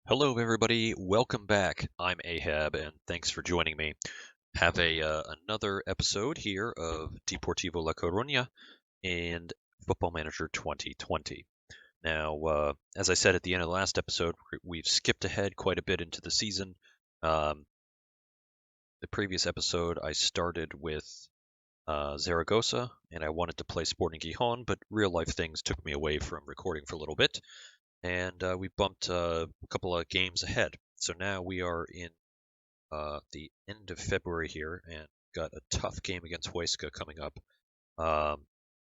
Hello, everybody. Welcome back. I'm Ahab, and thanks for joining me. Have another episode here of Deportivo La Coruña and Football Manager 2020. Now, as I said at the end of the last episode, we've skipped ahead quite a bit into the season. The previous episode, I started with Zaragoza, and I wanted to play Sporting Gijón, but real life things took me away from recording for a little bit. And we bumped a couple of games ahead. So now we are in the end of February here and got a tough game against Huesca coming up,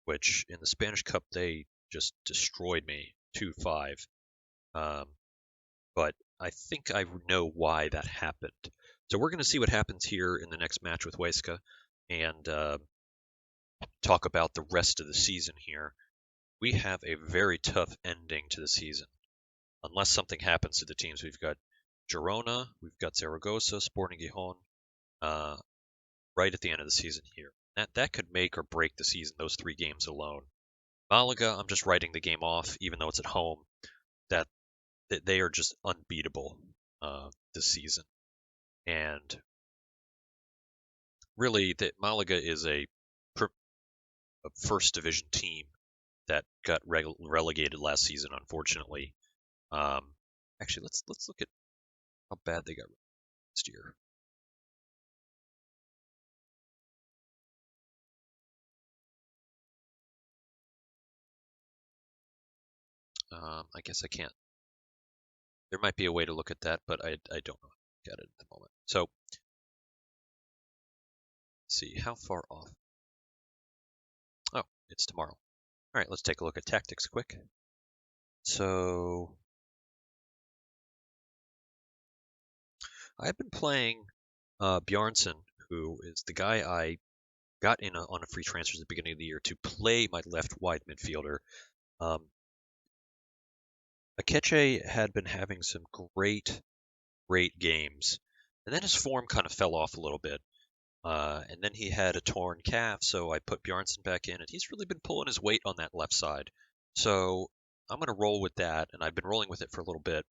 which in the Spanish Cup they just destroyed me 2-5. But I think I know why that happened. So we're going to see what happens here in the next match with Huesca and talk about the rest of the season here. We have a very tough ending to the season. Unless something happens to the teams, we've got Girona, we've got Zaragoza, Sporting Gijón, right at the end of the season here. That could make or break the season, those 3 games alone. Malaga, I'm just writing the game off, even though it's at home. That they are just unbeatable this season. And really, that Malaga is a first division team that got relegated last season, unfortunately. Actually, let's look at how bad they got last year. I guess I can't. There might be a way to look at that, but I don't know how to look at it at the moment. So, let's see, how far off? Oh, it's tomorrow. All right, let's take a look at tactics quick. So, I've been playing Bjarnason, who is the guy I got in on a free transfer at the beginning of the year to play my left wide midfielder. Akeche had been having some great games, and then his form kind of fell off a little bit. And then he had a torn calf, so I put Bjarnason back in, and he's really been pulling his weight on that left side. So I'm going to roll with that, and I've been rolling with it for a little bit.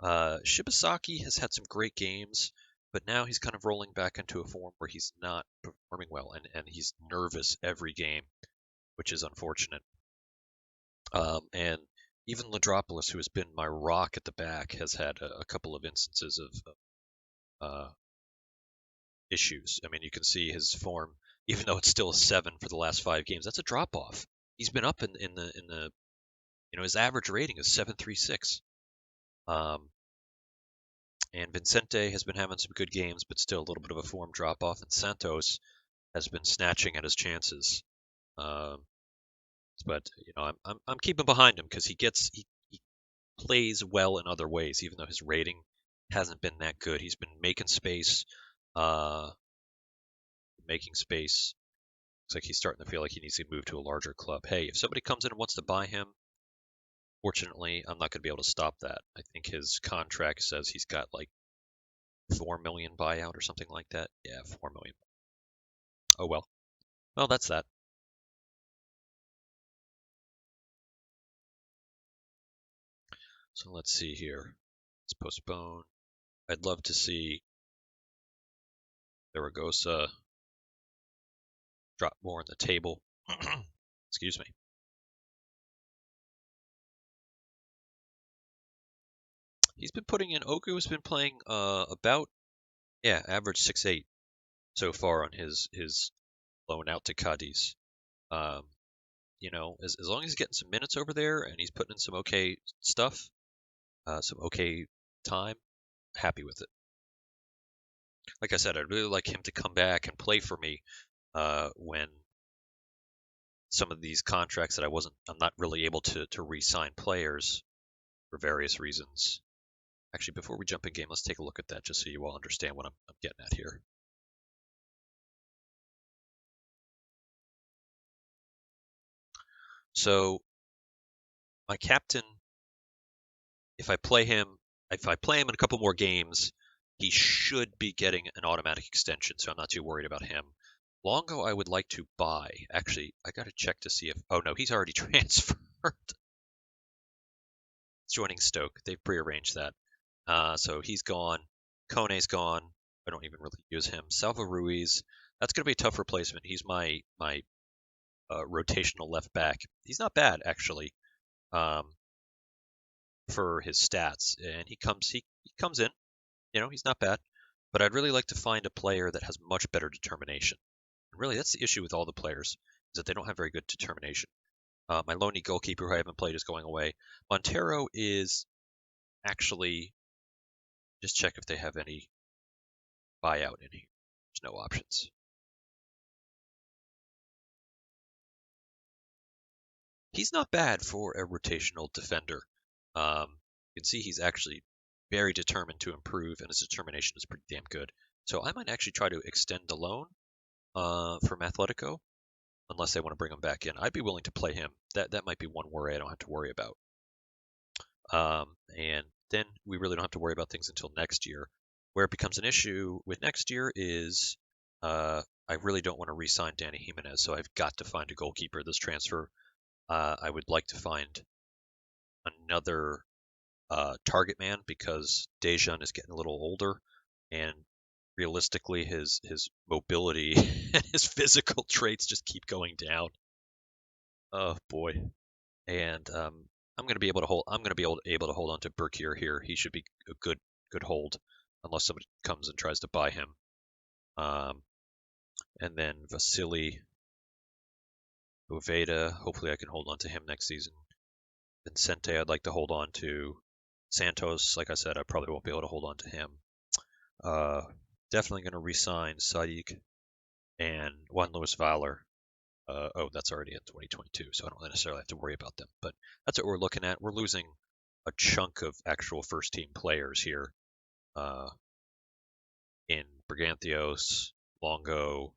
Shibasaki has had some great games, but now he's kind of rolling back into a form where he's not performing well, and he's nervous every game, which is unfortunate. And even Ladropoulos, who has been my rock at the back, has had a couple of instances of issues. I mean, you can see his form, even though it's still a 7 for the last 5 games. That's a drop off. He's been up in the his average rating is 7.36. And Vicente has been having some good games, but still a little bit of a form drop off. And Santos has been snatching at his chances. But I'm keeping behind him because he plays well in other ways, even though his rating hasn't been that good. He's been making space. Looks like he's starting to feel like he needs to move to a larger club. Hey, if somebody comes in and wants to buy him, fortunately, I'm not going to be able to stop that. I think his contract says he's got like 4 million buyout or something like that. Yeah, 4 million. Oh well. Well, that's that. So let's see here. Let's postpone. I'd love to see Zaragoza drop more on the table. Excuse me. He's been putting in. Oku has been playing about average 6-8 so far on his loan out to Cadiz. As long as he's getting some minutes over there and he's putting in some okay stuff, some okay time, happy with it. Like I said, I'd really like him to come back and play for me when some of these contracts that I'm not really able to re-sign players for various reasons. Actually, before we jump in game, let's take a look at that just so you all understand what I'm getting at here. So my captain, if I play him in a couple more games, he should be getting an automatic extension, so I'm not too worried about him. Longo, I would like to buy. Actually, I got to check to see if... Oh, no, he's already transferred. It's joining Stoke. They've prearranged that. So he's gone. Kone's gone. I don't even really use him. Salva Ruiz. That's going to be a tough replacement. He's my rotational left back. He's not bad actually for his stats, and he comes in. He's not bad. But I'd really like to find a player that has much better determination. And really, that's the issue with all the players, is that they don't have very good determination. My lonely goalkeeper who I haven't played is going away. Montero is actually, just check if they have any buyout in here. There's no options. He's not bad for a rotational defender. You can see he's actually very determined to improve, and his determination is pretty damn good. So I might actually try to extend the loan from Atletico, unless they want to bring him back in. I'd be willing to play him. That might be one worry I don't have to worry about. And then we really don't have to worry about things until next year. Where it becomes an issue with next year is I really don't want to re-sign Danny Jimenez, so I've got to find a goalkeeper this transfer. I would like to find another target man because Dejan is getting a little older, and realistically, his mobility and his physical traits just keep going down. Oh boy! And I'm going to be able to hold. I'm going to be able to hold on to Berkier here. He should be a good hold, unless somebody comes and tries to buy him. And then Vasily Uveda. Hopefully, I can hold on to him next season. Vincente, I'd like to hold on to. Santos, like I said, I probably won't be able to hold on to him. Definitely going to re-sign Sadiq and Juan Luis Valor. That's already in 2022, so I don't necessarily have to worry about them. But that's what we're looking at. We're losing a chunk of actual first-team players here in Brigantios, Longo.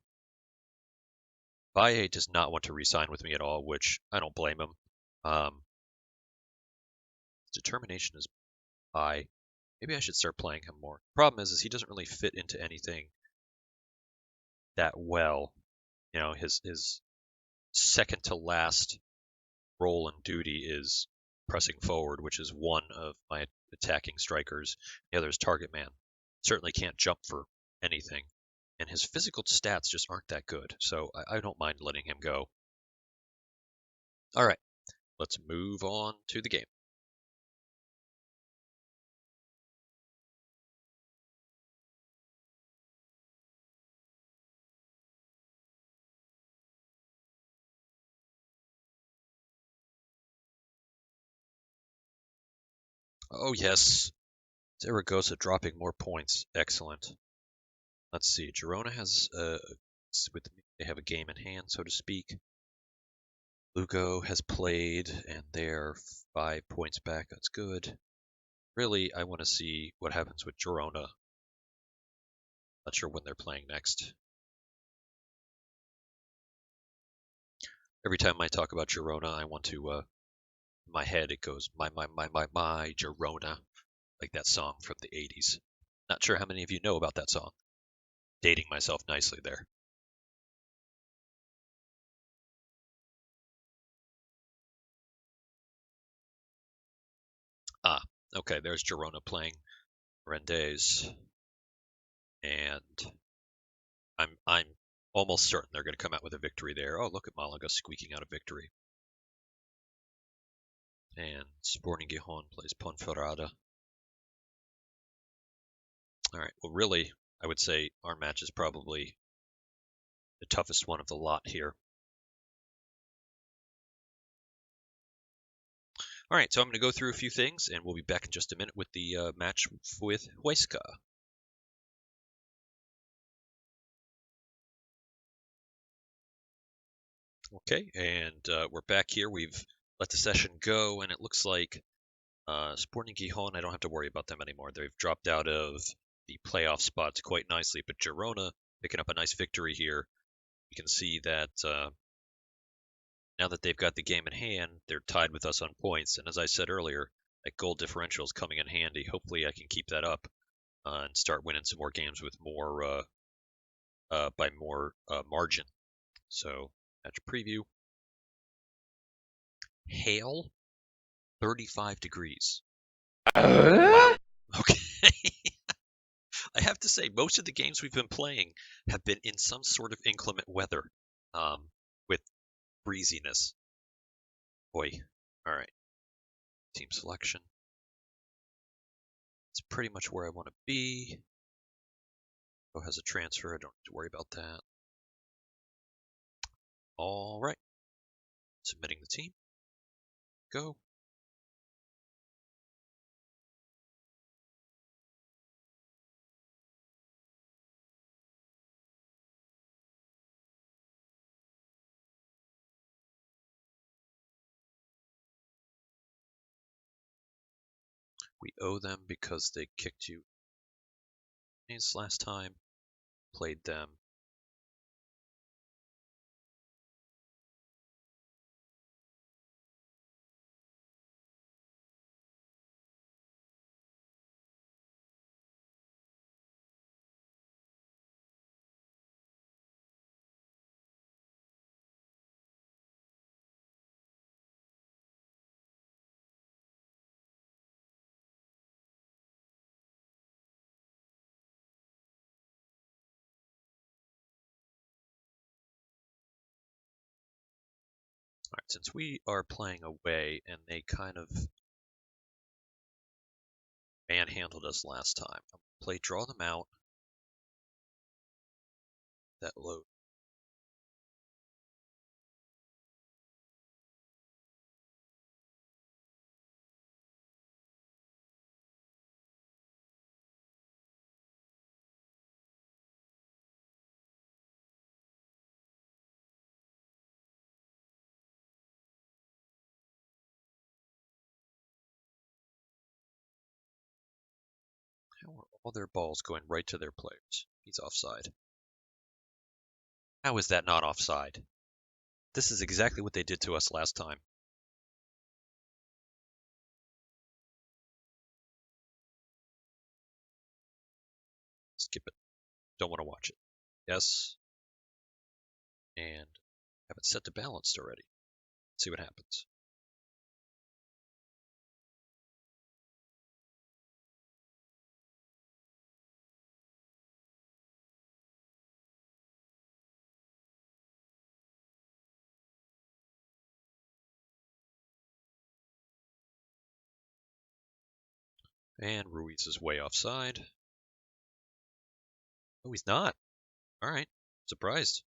Valle does not want to re-sign with me at all, which I don't blame him. Determination is high. Maybe I should start playing him more. Problem is he doesn't really fit into anything that well. His second to last role and duty is pressing forward, which is one of my attacking strikers. The other is target man. Certainly can't jump for anything, and his physical stats just aren't that good, so I don't mind letting him go. All right, let's move on to the game. Oh yes, Zaragoza dropping more points. Excellent. Let's see. Girona has they have a game in hand, so to speak. Lugo has played, and they're 5 points back. That's good. Really, I want to see what happens with Girona. Not sure when they're playing next. Every time I talk about Girona, I want to, in my head, it goes, my, Girona, like that song from the 80s. Not sure how many of you know about that song. Dating myself nicely there. Ah, okay, there's Girona playing Rendes. And I'm almost certain they're going to come out with a victory there. Oh, look at Malaga squeaking out a victory. And Sporting Gijón plays Ponferrada. All right, well, really, I would say our match is probably the toughest one of the lot here. All right, so I'm going to go through a few things, and we'll be back in just a minute with the match with Huesca. Okay, and we're back here. We've let the session go, and it looks like Sporting Gijón, I don't have to worry about them anymore. They've dropped out of the playoff spots quite nicely, but Girona picking up a nice victory here. You can see that now that they've got the game in hand, they're tied with us on points. And as I said earlier, that goal differential is coming in handy. Hopefully I can keep that up and start winning some more games with more by more margin. So match preview. Hail, 35 degrees. Wow. Okay. say, most of the games we've been playing have been in some sort of inclement weather, with breeziness. Boy, all right. Team selection. It's pretty much where I want to be. Oh, has a transfer. I don't have to worry about that. All right. Submitting the team. Go. We owe them because they kicked you last time. Played them. All right, since we are playing away and they kind of manhandled us last time, I'm going to play draw them out. That load. How are all their balls going right to their players? He's offside. How is that not offside? This is exactly what they did to us last time. Skip it. Don't want to watch it. Yes. And have it set to balanced already. See what happens. And Ruiz is way offside. Oh, he's not. All right. Surprised.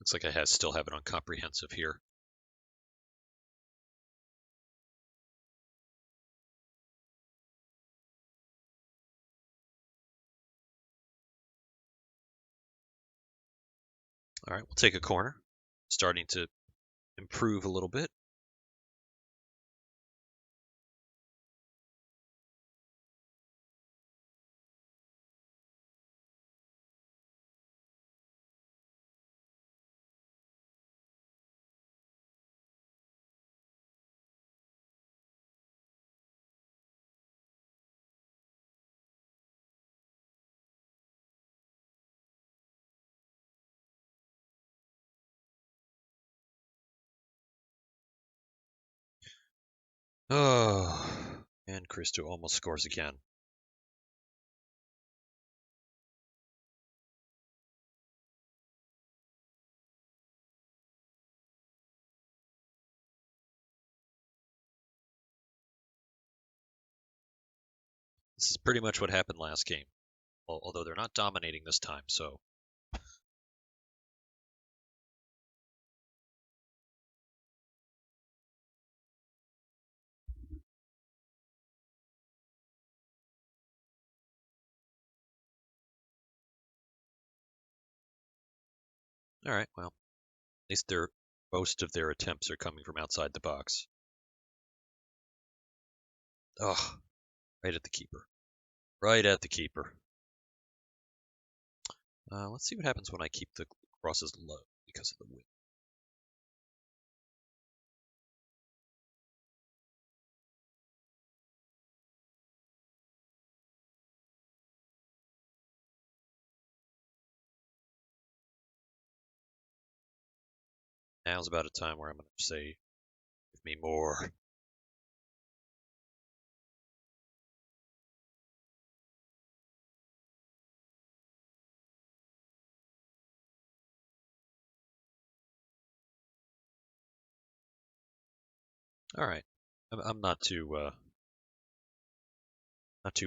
Looks like I still have it on comprehensive here. All right, we'll take a corner. Starting to improve a little bit. Oh, and Christo almost scores again. This is pretty much what happened last game, although they're not dominating this time, so. All right, well, at least most of their attempts are coming from outside the box. Oh, Right at the keeper. Right at the keeper. Let's see what happens when I keep the crosses low because of the wind. Now's about a time where I'm going to say, give me more. All right. I'm not too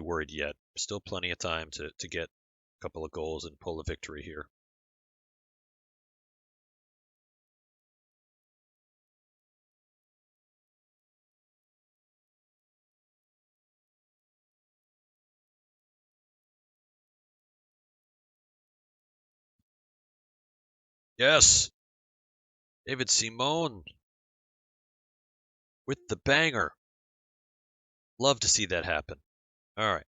worried yet. Still plenty of time to get a couple of goals and pull a victory here. Yes, David Simone with the banger. Love to see that happen. All right.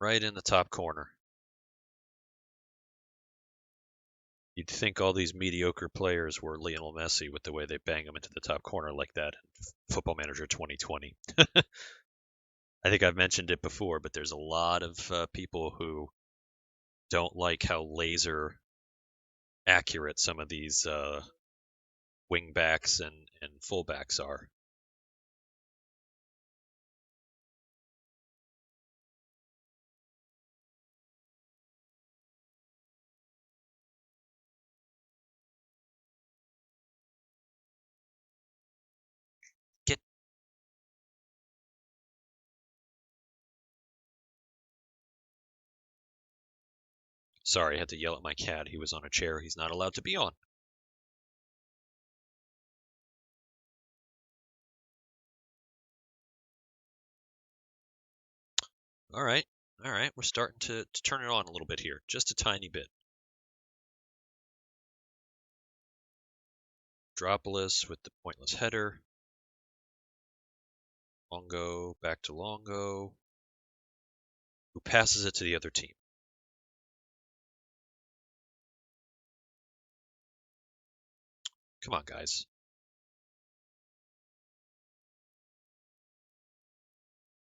Right in the top corner. You'd think all these mediocre players were Lionel Messi with the way they bang them into the top corner like that in Football Manager 2020. I think I've mentioned it before, but there's a lot of people who don't like how laser accurate some of these wing backs and fullbacks are. Get Sorry, I had to yell at my cat. He was on a chair he's not allowed to be on. All right. All right. We're starting to turn it on a little bit here. Just a tiny bit. Dropolis with the pointless header. Longo, back to Longo, who passes it to the other team. Come on, guys.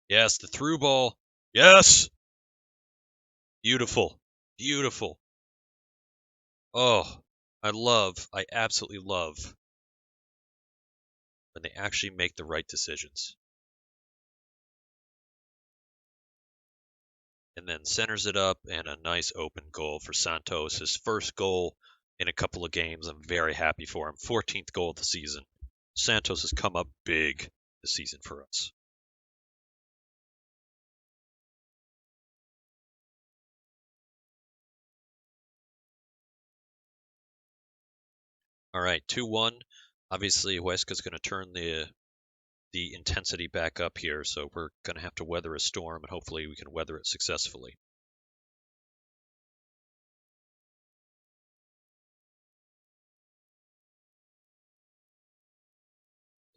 Yes, the through ball. Yes! Beautiful. Beautiful. Oh, I absolutely love when they actually make the right decisions. And then centers it up, and a nice open goal for Santos. His first goal in a couple of games. I'm very happy for him. 14th goal of the season. Santos has come up big this season for us. All right, 2-1. Obviously, Huesca's going to turn the intensity back up here, so we're going to have to weather a storm, and hopefully we can weather it successfully.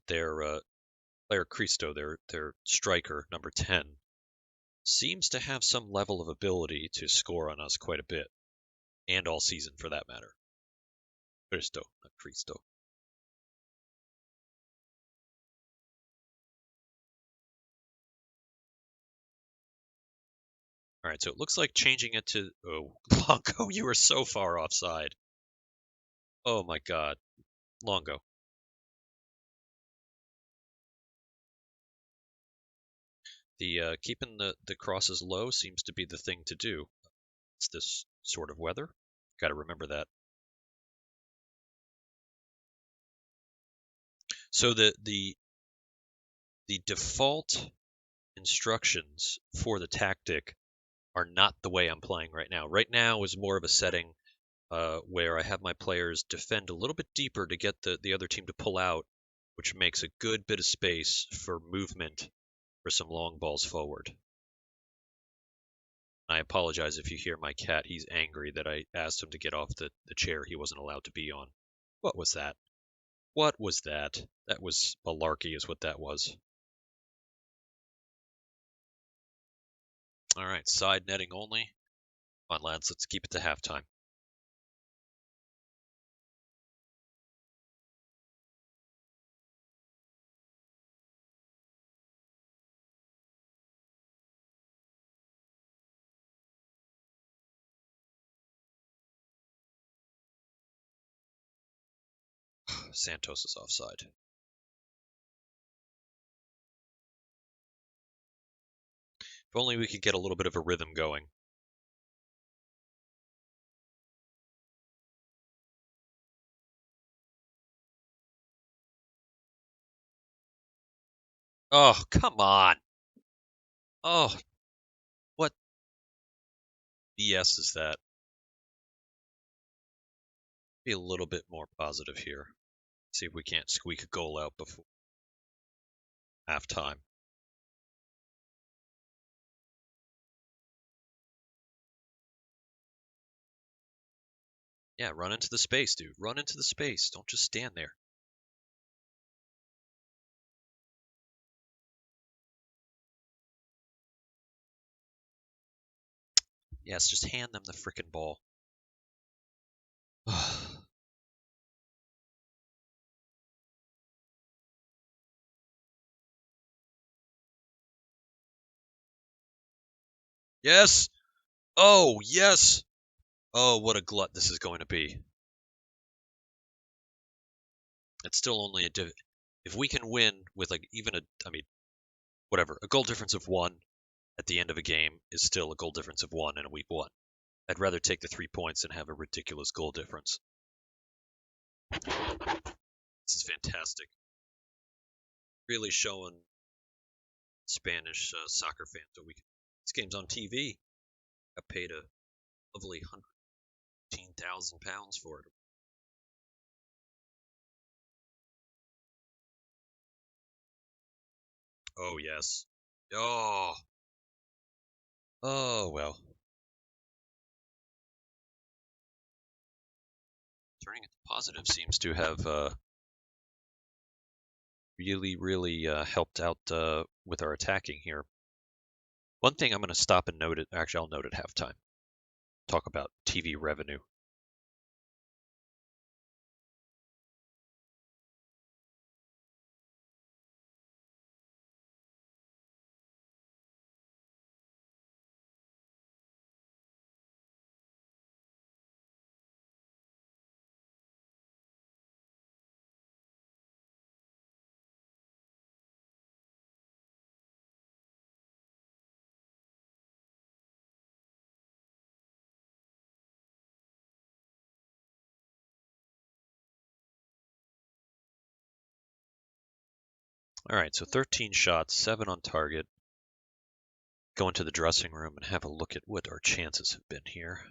Their player Cristo, their striker, number 10, seems to have some level of ability to score on us quite a bit, and all season for that matter. Cristo, not Cristo. All right, so it looks like changing it to... Oh, Longo, you are so far offside. Oh my god. Longo. Keeping the crosses low seems to be the thing to do. It's this sort of weather. Got to remember that. So the default instructions for the tactic are not the way I'm playing right now. Right now is more of a setting where I have my players defend a little bit deeper to get the other team to pull out, which makes a good bit of space for movement for some long balls forward. I apologize if you hear my cat. He's angry that I asked him to get off the chair he wasn't allowed to be on. What was that? What was that? That was malarkey is what that was. All right, side netting only. Come on, lads, let's keep it to halftime. Santos is offside. If only we could get a little bit of a rhythm going. Oh, come on. Oh, what BS is that? Be a little bit more positive here. See if we can't squeak a goal out before halftime. Yeah, run into the space, dude. Run into the space. Don't just stand there. Yes, just hand them the frickin' ball. Yes! Oh, yes! Oh, what a glut this is going to be. It's still only a if we can win with like even whatever, a goal difference of 1 at the end of a game is still a goal difference of 1 in week 1. I'd rather take the 3 points and have a ridiculous goal difference. This is fantastic. Really showing Spanish soccer fans that this game's on TV. I paid a lovely £115,000 for it. Oh yes. Oh. Oh well. Turning it to positive seems to have really helped out with our attacking here. One thing I'm going to stop and note it. Actually, I'll note at halftime. Talk about TV revenue. All right, so 13 shots, 7 on target. Go into the dressing room and have a look at what our chances have been here.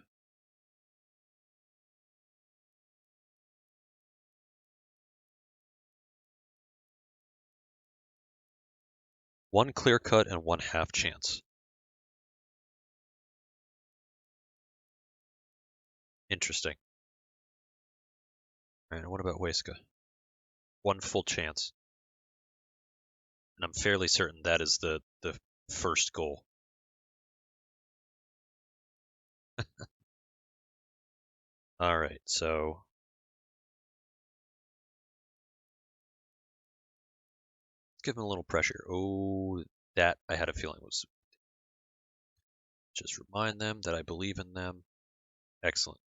One clear cut and one half chance. Interesting. All right, what about Huesca? One full chance. And I'm fairly certain that is the first goal. All right, so let's give him a little pressure. Oh, that I had a feeling was. Just remind them that I believe in them. Excellent.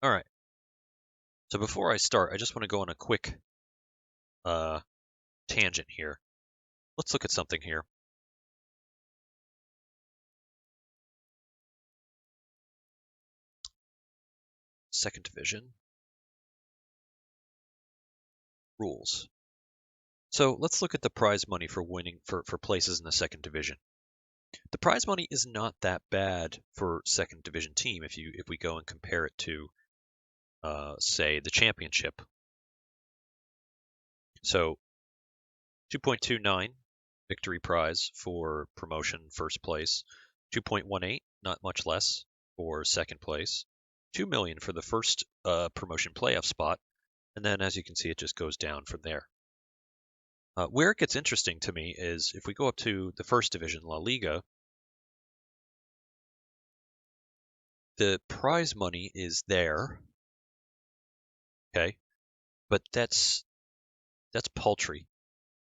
All right. So before I start, I just want to go on a quick tangent here. Let's look at something here. Second division. Rules. So let's look at the prize money for winning for places in the second division. The prize money is not that bad for second division team if we go and compare it to say the championship. So 2.29 victory prize for promotion first place, 2.18 not much less for second place, 2 million for the first promotion playoff spot, And then, as you can see, it just goes down from there. Where it gets interesting to me is if we go up to the first division, La Liga, the prize money is there, okay? But that's paltry.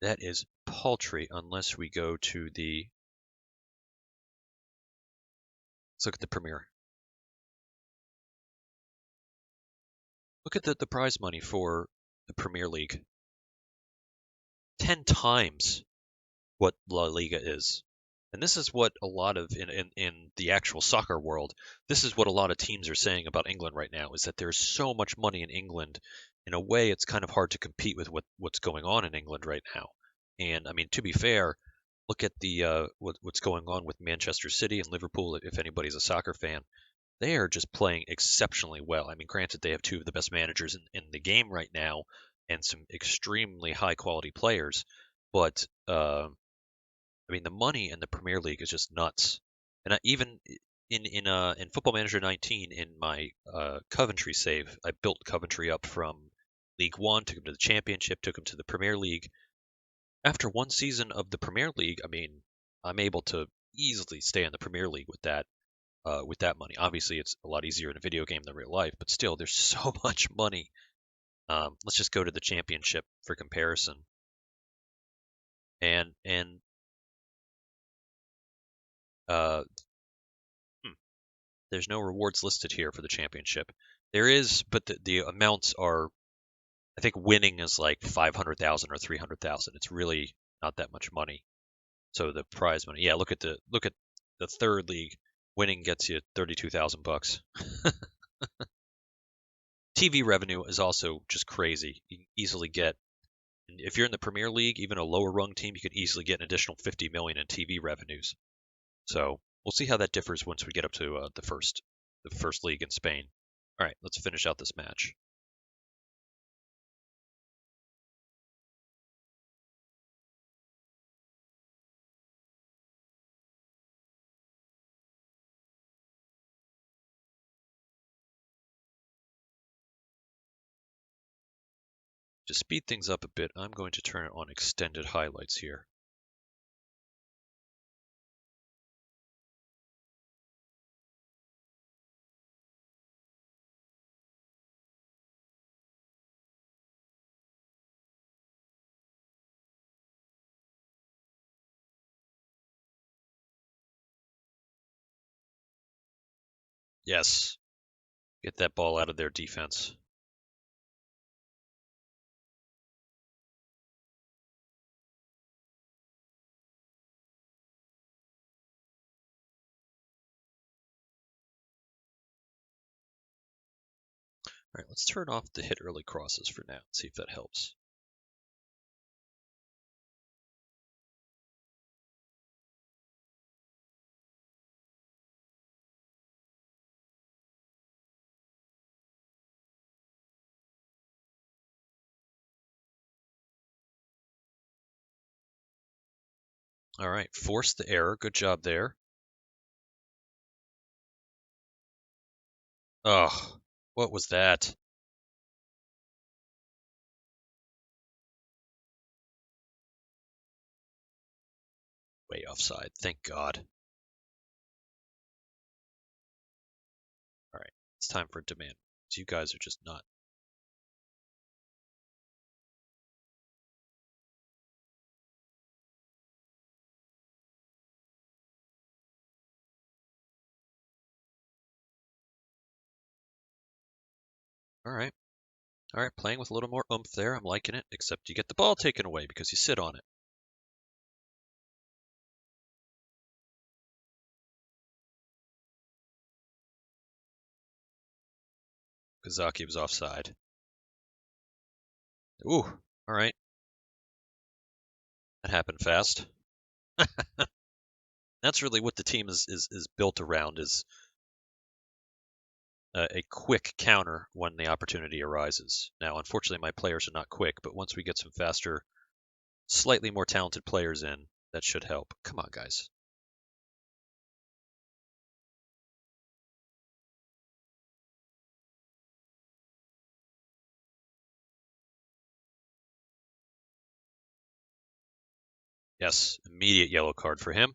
That is paltry unless we go to the, let's look at the Premier. Look at the prize money for the Premier League. 10 times what La Liga is. And this is what a lot of, in the actual soccer world, this is what a lot of teams are saying about England right now, is that there's so much money in England. In a way, it's kind of hard to compete with what's going on in England right now. And I mean, to be fair, look at the what's going on with Manchester City and Liverpool. If anybody's a soccer fan, they are just playing exceptionally well. I mean, granted, they have two of the best managers in the game right now and some extremely high quality players, but I mean, the money in the Premier League is just nuts. And even in Football Manager 19, in my Coventry save, I built Coventry up from League One, took him to the Championship, took him to the Premier League. After one season of the Premier League, I mean, I'm able to easily stay in the Premier League with that money. Obviously, it's a lot easier in a video game than real life, but still, there's so much money. Let's just go to the Championship for comparison. And uh, there's no rewards listed here for the Championship. There is, but the amounts are, I think winning is like 500,000 or 300,000. It's really not that much money. So the prize money, yeah, look at the third league. Winning gets you 32,000 bucks. TV revenue is also just crazy. You can easily get, if you're in the Premier League, even a lower rung team, you could easily get an additional 50 million in TV revenues. So we'll see how that differs once we get up to the first league in Spain. All right, let's finish out this match. To speed things up a bit, I'm going to turn it on extended highlights here. Yes, get that ball out of their defense. All right, let's turn off the hit early crosses for now and see if that helps. All right, force the error. Good job there. Oh, what was that? Way offside. Thank God. All right, it's time for demand. You guys are just not. All right. All right, playing with a little more oomph there. I'm liking it, except you get the ball taken away because you sit on it. Kazaki was offside. Ooh, all right. That happened fast. That's really what the team is built around, is a quick counter when the opportunity arises. Now, unfortunately, my players are not quick, but once we get some faster, slightly more talented players in, that should help. Come on, guys. Yes, immediate yellow card for him.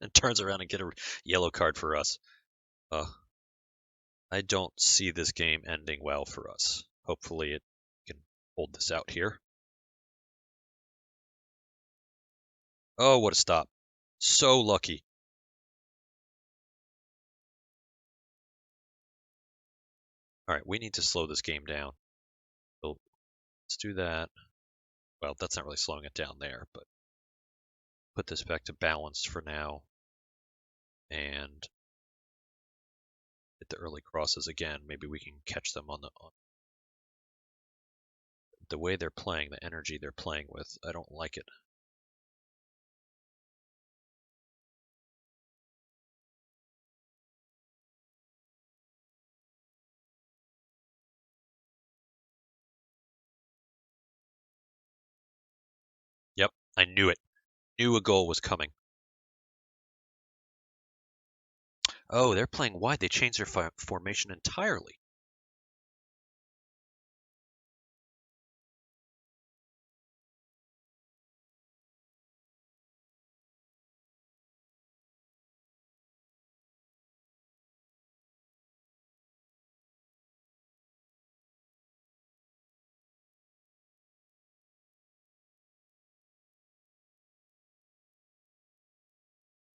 And turns around and get a yellow card for us. I don't see this game ending well for us. Hopefully it can hold this out here. Oh, what a stop. So lucky. All right, we need to slow this game down. So let's do that. Well, that's not really slowing it down there, but put this back to balanced for now. And hit the early crosses again. Maybe we can catch them on the way they're playing, the energy they're playing with. I don't like it. Yep, I knew it. Knew a goal was coming. Oh, they're playing wide. They changed their formation entirely.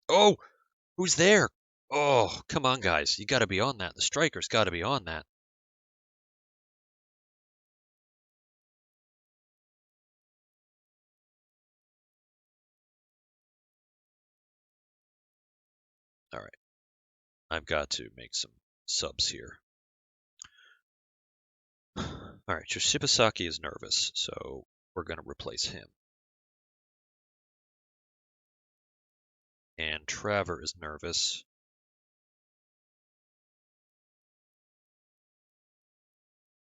Oh, who's there? Oh, come on, guys. You got to be on that. The striker's got to be on that. All right. I've got to make some subs here. All right, Yoshibasaki is nervous, so we're going to replace him. And Traver is nervous.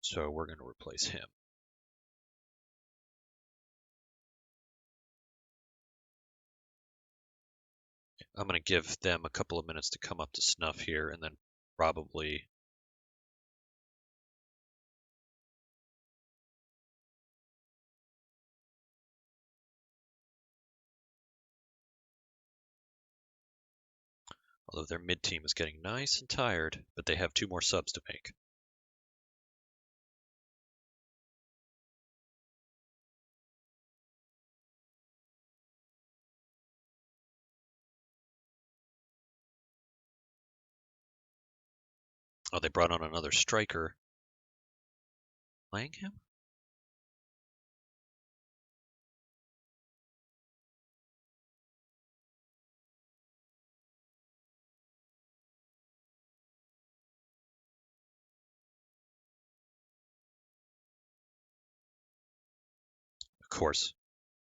So we're going to replace him. I'm going to give them a couple of minutes to come up to snuff here, and then probably... Although their mid-team is getting nice and tired, but they have 2 more subs to make. Oh, they brought on another striker. Playing him? Of course.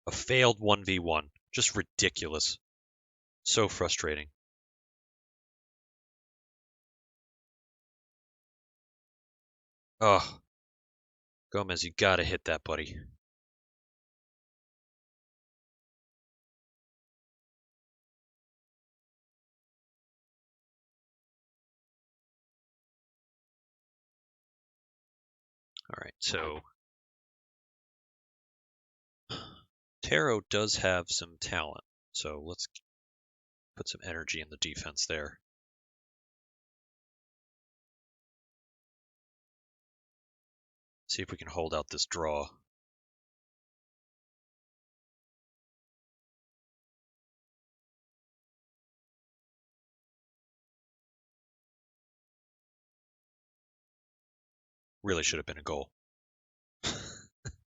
A failed 1v1. Just ridiculous. So frustrating. Oh, Gomez, you gotta hit that, buddy. All right, so Taro does have some talent, so let's put some energy in the defense there. See if we can hold out this draw. Really should have been a goal.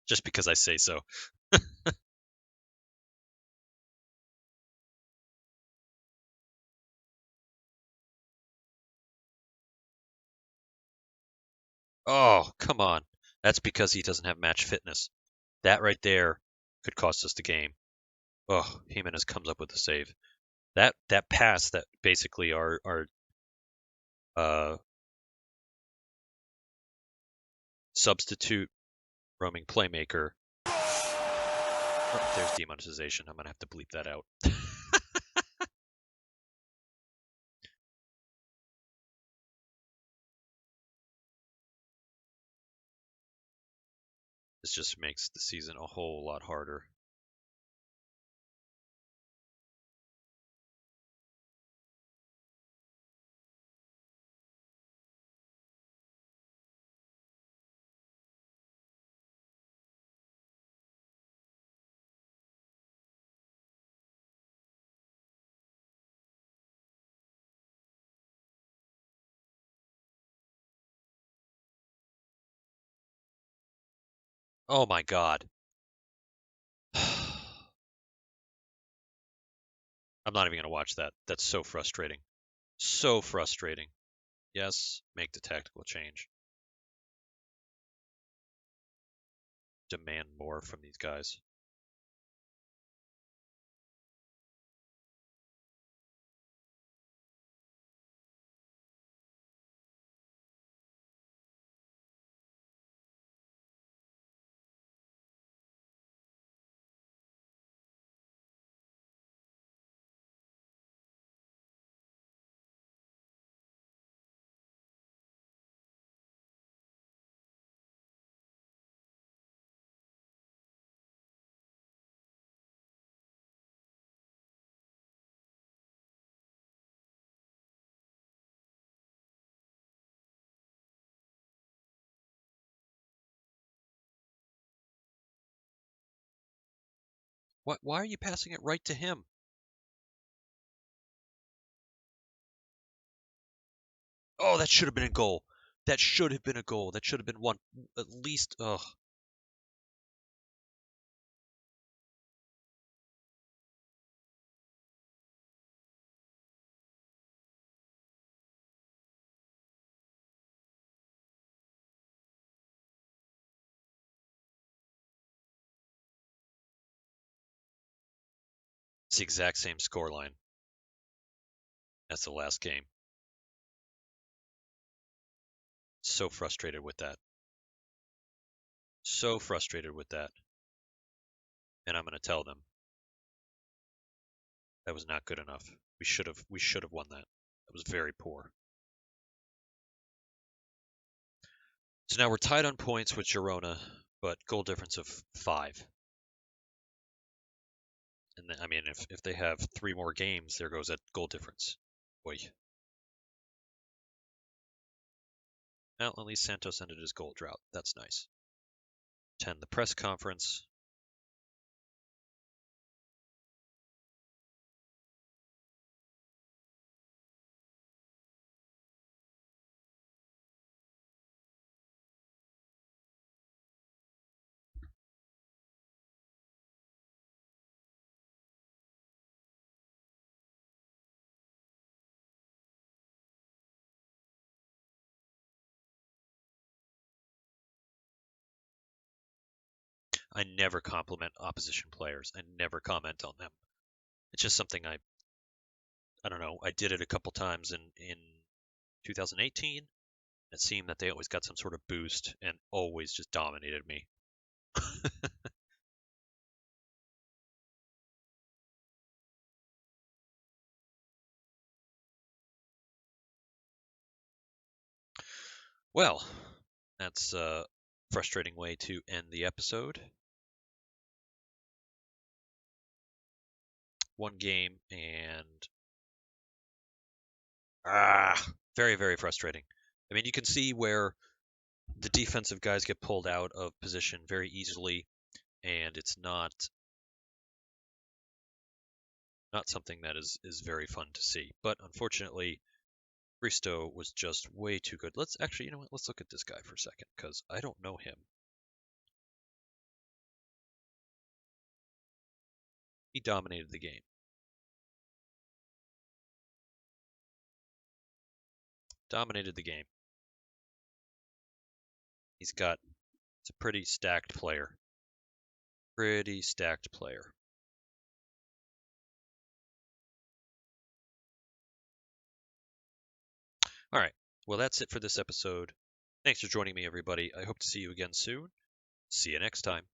Just because I say so. Oh, come on. That's because he doesn't have match fitness. That right there could cost us the game. Oh, Jimenez comes up with the save. That pass that basically our substitute roaming playmaker. Oh, there's demonetization. I'm gonna have to bleep that out. This just makes the season a whole lot harder. Oh my God. I'm not even going to watch that. That's so frustrating. So frustrating. Yes, make the tactical change. Demand more from these guys. Why are you passing it right to him? Oh, that should have been a goal. That should have been a goal. That should have been one. At least, ugh. It's the exact same scoreline as the last game. So frustrated with that. So frustrated with that. And I'm going to tell them that was not good enough. We should have won that. That was very poor. So now we're tied on points with Girona, but goal difference of 5. And then, I mean, if they have 3 more games, there goes that goal difference. Boy. Well, at least Santos ended his goal drought. That's nice. 10, the press conference. I never compliment opposition players. I never comment on them. It's just something I don't know. I did it a couple times in 2018. It seemed that they always got some sort of boost and always just dominated me. Well, that's a frustrating way to end the episode. One game and very, very frustrating. I mean, you can see where the defensive guys get pulled out of position very easily, and it's not something that is very fun to see. But unfortunately, Risto was just way too good. Let's actually, you know what? Let's look at this guy for a second because I don't know him. He dominated the game. Dominated the game. It's a pretty stacked player. Pretty stacked player. All right. Well, that's it for this episode. Thanks for joining me, everybody. I hope to see you again soon. See you next time.